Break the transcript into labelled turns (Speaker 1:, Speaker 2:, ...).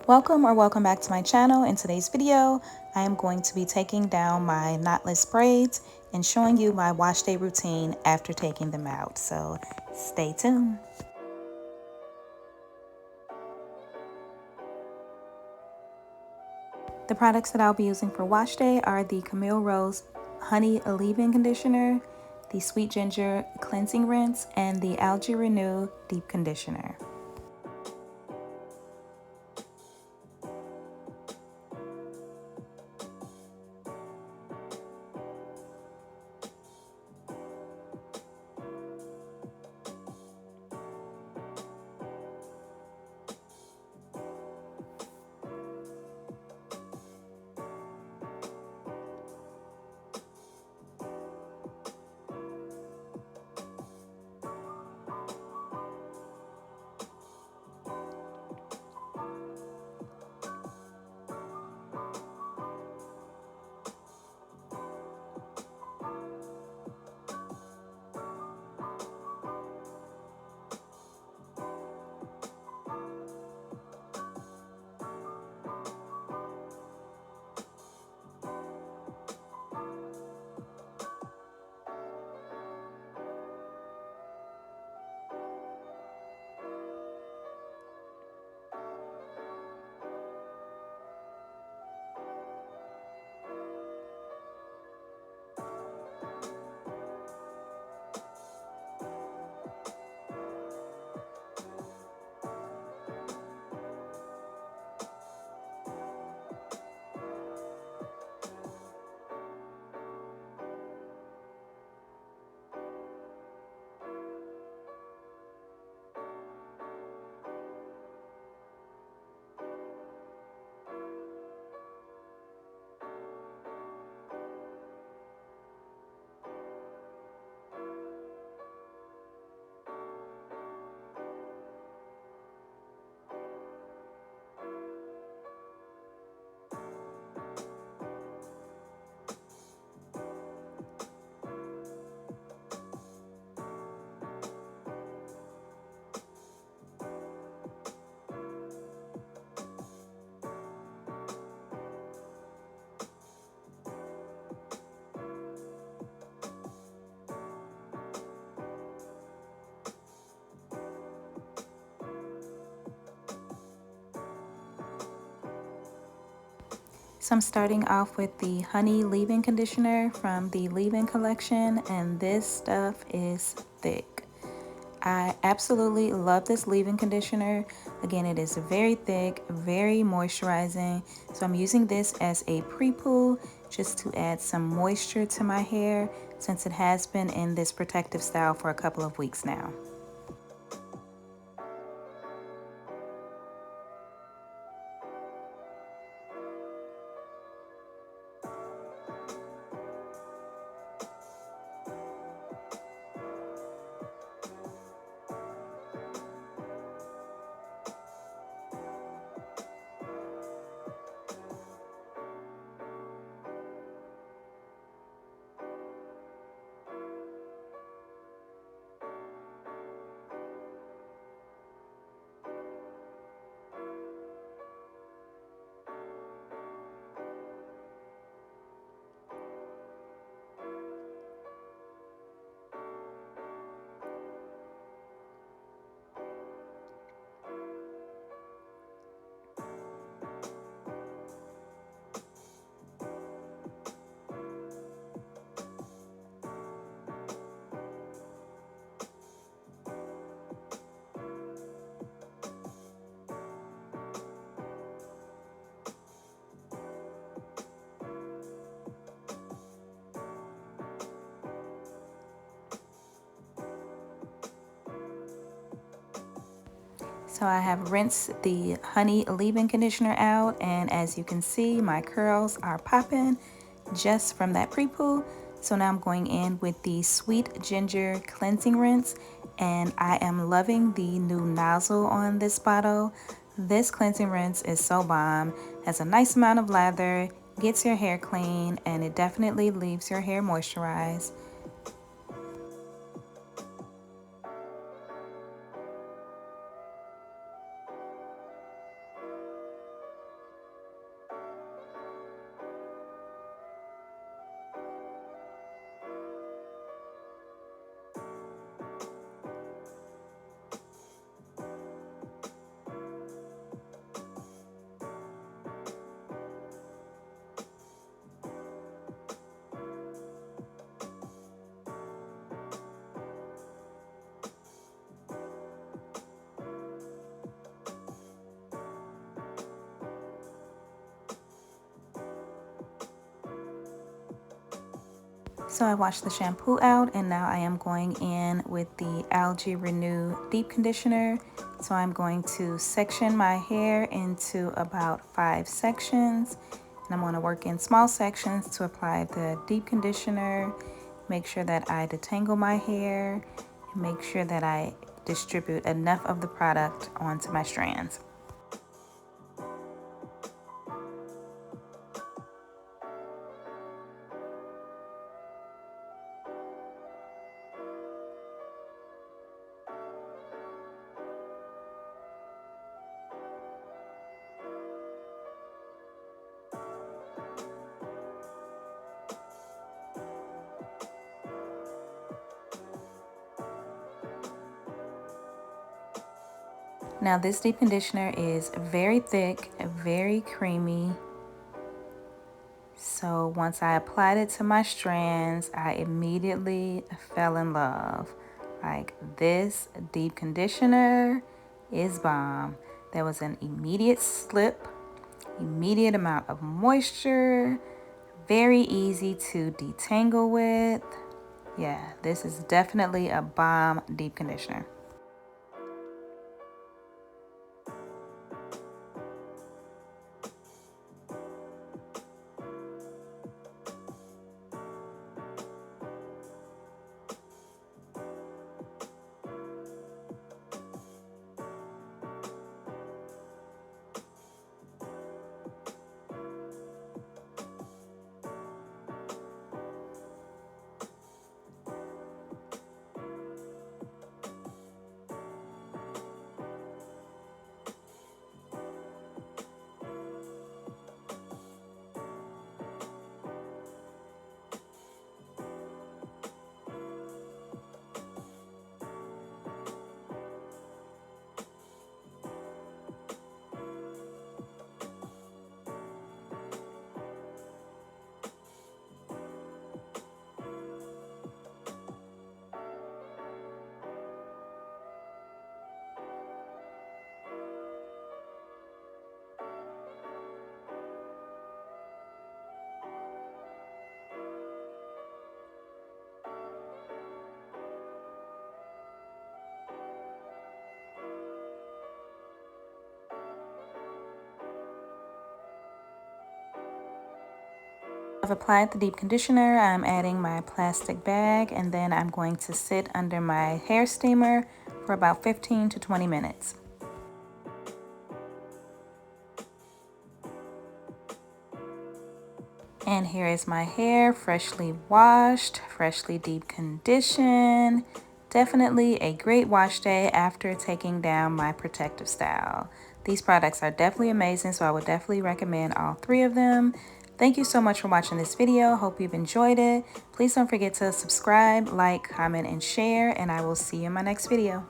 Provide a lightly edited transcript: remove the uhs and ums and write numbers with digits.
Speaker 1: Welcome back to my channel. In today's video, I am going to be taking down my knotless braids and showing you my wash day routine after taking them out. So stay tuned. The products that I'll be using for wash day are the Camille Rose Honey Leave-In Conditioner, the Sweet Ginger Cleansing Rinse, and the Algae Renew Deep Conditioner. So I'm starting off with the Honey Leave-In Conditioner from the Leave-In collection, and this stuff is thick. I absolutely love this leave-in conditioner. Again, it is very thick, very moisturizing. So I'm using this as a pre-poo just to add some moisture to my hair since it has been in this protective style for a couple of weeks now. So I have rinsed the Honey Leave-In Conditioner out, and as you can see, my curls are popping just from that pre-poo. So now I'm going in with the Sweet Ginger Cleansing Rinse, and I am loving the new nozzle on this bottle. This cleansing rinse is so bomb, has a nice amount of lather, gets your hair clean, and it definitely leaves your hair moisturized. So I washed the shampoo out and now I am going in with the Algae Renew Deep Conditioner. So I'm going to section my hair into about 5 sections. And I'm going to work in small sections to apply the deep conditioner, make sure that I detangle my hair, and make sure that I distribute enough of the product onto my strands. Now this deep conditioner is very thick, very creamy. So once I applied it to my strands, I immediately fell in love. Like, this deep conditioner is bomb. There was an immediate slip, immediate amount of moisture, very easy to detangle with. Yeah, this is definitely a bomb deep conditioner. I've applied the deep conditioner. I'm adding my plastic bag and then I'm going to sit under my hair steamer for about 15 to 20 minutes. And here is my hair, freshly washed, freshly deep conditioned. Definitely a great wash day after taking down my protective style. These products are definitely amazing, so I would definitely recommend all 3 of them. Thank you so much for watching this video. Hope you've enjoyed it. Please don't forget to subscribe, like, comment, and share, and I will see you in my next video.